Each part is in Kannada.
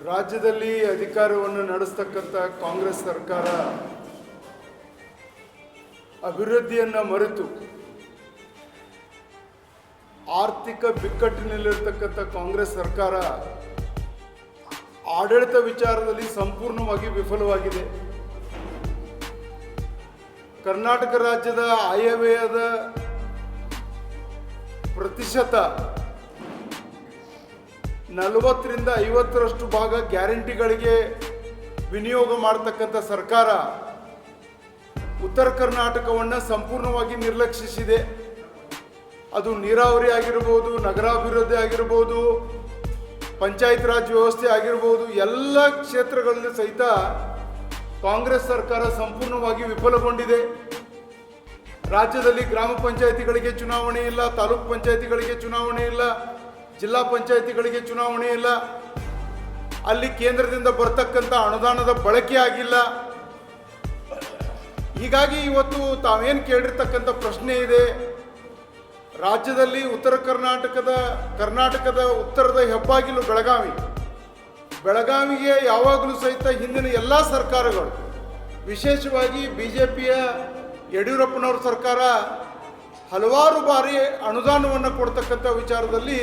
ರಾಜ್ಯದಲ್ಲಿ ಅಧಿಕಾರವನ್ನು ನಡೆಸ್ತಕ್ಕಂಥ ಕಾಂಗ್ರೆಸ್ ಸರ್ಕಾರ ಅಭಿವೃದ್ಧಿಯನ್ನು ಮರೆತು ಆರ್ಥಿಕ ಬಿಕ್ಕಟ್ಟಿನಲ್ಲಿರ್ತಕ್ಕಂಥ ಕಾಂಗ್ರೆಸ್ ಸರ್ಕಾರ ಆಡಳಿತ ವಿಚಾರದಲ್ಲಿ ಸಂಪೂರ್ಣವಾಗಿ ವಿಫಲವಾಗಿದೆ. ಕರ್ನಾಟಕ ರಾಜ್ಯದ ಆಯವ್ಯಯದ ಪ್ರತಿಶತ 40ರಿಂದ 50ರಷ್ಟು ಭಾಗ ಗ್ಯಾರಂಟಿಗಳಿಗೆ ವಿನಿಯೋಗ ಮಾಡತಕ್ಕಂಥ ಸರ್ಕಾರ ಉತ್ತರ ಕರ್ನಾಟಕವನ್ನು ಸಂಪೂರ್ಣವಾಗಿ ನಿರ್ಲಕ್ಷಿಸಿದೆ. ಅದು ನೀರಾವರಿ ಆಗಿರ್ಬೋದು, ನಗರಾಭಿವೃದ್ಧಿ ಆಗಿರ್ಬೋದು, ಪಂಚಾಯತ್ ರಾಜ್ ವ್ಯವಸ್ಥೆ ಆಗಿರ್ಬೋದು, ಎಲ್ಲ ಕ್ಷೇತ್ರಗಳಲ್ಲಿ ಸಹಿತ ಕಾಂಗ್ರೆಸ್ ಸರ್ಕಾರ ಸಂಪೂರ್ಣವಾಗಿ ವಿಫಲಗೊಂಡಿದೆ. ರಾಜ್ಯದಲ್ಲಿ ಗ್ರಾಮ ಪಂಚಾಯಿತಿಗಳಿಗೆ ಚುನಾವಣೆ ಇಲ್ಲ, ತಾಲೂಕು ಪಂಚಾಯಿತಿಗಳಿಗೆ ಚುನಾವಣೆ ಇಲ್ಲ, ಜಿಲ್ಲಾ ಪಂಚಾಯಿತಿಗಳಿಗೆ ಚುನಾವಣೆ ಇಲ್ಲ. ಅಲ್ಲಿ ಕೇಂದ್ರದಿಂದ ಬರ್ತಕ್ಕಂಥ ಅನುದಾನದ ಬಳಕೆ ಆಗಿಲ್ಲ. ಹೀಗಾಗಿ ಇವತ್ತು ತಾವೇನು ಕೇಳಿರ್ತಕ್ಕಂಥ ಪ್ರಶ್ನೆ ಇದೆ, ರಾಜ್ಯದಲ್ಲಿ ಉತ್ತರ ಕರ್ನಾಟಕದ ಉತ್ತರದ ಹೆಬ್ಬಾಗಿಲು ಬೆಳಗಾವಿಗೆ ಯಾವಾಗಲೂ ಸಹಿತ ಹಿಂದಿನ ಎಲ್ಲ ಸರ್ಕಾರಗಳು, ವಿಶೇಷವಾಗಿ BJPಯ ಯಡಿಯೂರಪ್ಪನವ್ರ ಸರ್ಕಾರ ಹಲವಾರು ಬಾರಿ ಅನುದಾನವನ್ನು ಕೊಡ್ತಕ್ಕಂಥ ವಿಚಾರದಲ್ಲಿ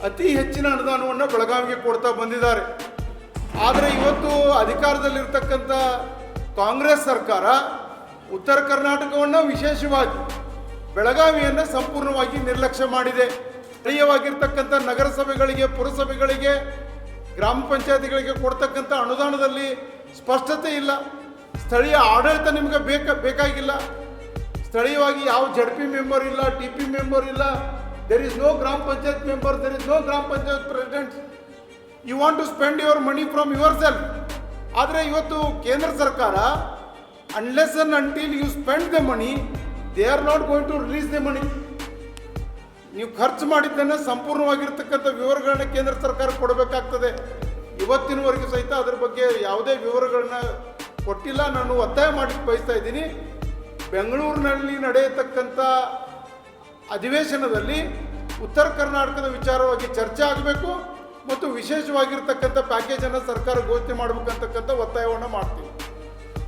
ಅತಿ ಹೆಚ್ಚಿನ ಅನುದಾನವನ್ನು ಬೆಳಗಾವಿಗೆ ಕೊಡ್ತಾ ಬಂದಿದ್ದಾರೆ. ಆದರೆ ಇವತ್ತು ಅಧಿಕಾರದಲ್ಲಿರ್ತಕ್ಕಂಥ ಕಾಂಗ್ರೆಸ್ ಸರ್ಕಾರ ಉತ್ತರ ಕರ್ನಾಟಕವನ್ನು, ವಿಶೇಷವಾಗಿ ಬೆಳಗಾವಿಯನ್ನು ಸಂಪೂರ್ಣವಾಗಿ ನಿರ್ಲಕ್ಷ್ಯ ಮಾಡಿದೆ. ಸ್ಥಳೀಯವಾಗಿರ್ತಕ್ಕಂಥ ನಗರಸಭೆಗಳಿಗೆ, ಪುರಸಭೆಗಳಿಗೆ, ಗ್ರಾಮ ಪಂಚಾಯತಿಗಳಿಗೆ ಕೊಡ್ತಕ್ಕಂಥ ಅನುದಾನದಲ್ಲಿ ಸ್ಪಷ್ಟತೆ ಇಲ್ಲ. ಸ್ಥಳೀಯ ಆಡಳಿತ ನಿಮಗೆ ಬೇಕಾಗಿಲ್ಲ. ಸ್ಥಳೀಯವಾಗಿ ಯಾವ ZP ಮೆಂಬರ್ ಇಲ್ಲ, TP ಮೆಂಬರ್ ಇಲ್ಲ. There is no gram panchayat member, there is no gram panchayat president. You want to spend your money from yourself. ಆದರೆ ಇವತ್ತು ಕೇಂದ್ರ ಸರ್ಕಾರ unless and until you spend the money, they are not going to release the money. ನೀವು ಖರ್ಚು ಮಾಡಿದ್ದನ್ನು ಸಂಪೂರ್ಣವಾಗಿರ್ತಕ್ಕಂಥ ವಿವರಗಳನ್ನ ಕೇಂದ್ರ ಸರ್ಕಾರ ಕೊಡಬೇಕಾಗ್ತದೆ. ಇವತ್ತಿನವರೆಗೂ ಸಹಿತ ಅದರ ಬಗ್ಗೆ ಯಾವುದೇ ವಿವರಗಳನ್ನ ಕೊಟ್ಟಿಲ್ಲ. ನಾನು ಒತ್ತಾಯ ಮಾಡಿ ಬಯಸ್ತಾ ಇದ್ದೀನಿ, ಬೆಂಗಳೂರಿನಲ್ಲಿ ನಡೆಯತಕ್ಕಂಥ ಅಧಿವೇಶನದಲ್ಲಿ ಉತ್ತರ ಕರ್ನಾಟಕದ ವಿಚಾರವಾಗಿ ಚರ್ಚೆ ಆಗಬೇಕು ಮತ್ತು ವಿಶೇಷವಾಗಿರ್ತಕ್ಕಂಥ ಪ್ಯಾಕೇಜನ್ನು ಸರ್ಕಾರ ಘೋಷಣೆ ಮಾಡಬೇಕಂತಕ್ಕಂಥ ಒತ್ತಾಯವನ್ನು ಮಾಡ್ತೀವಿ.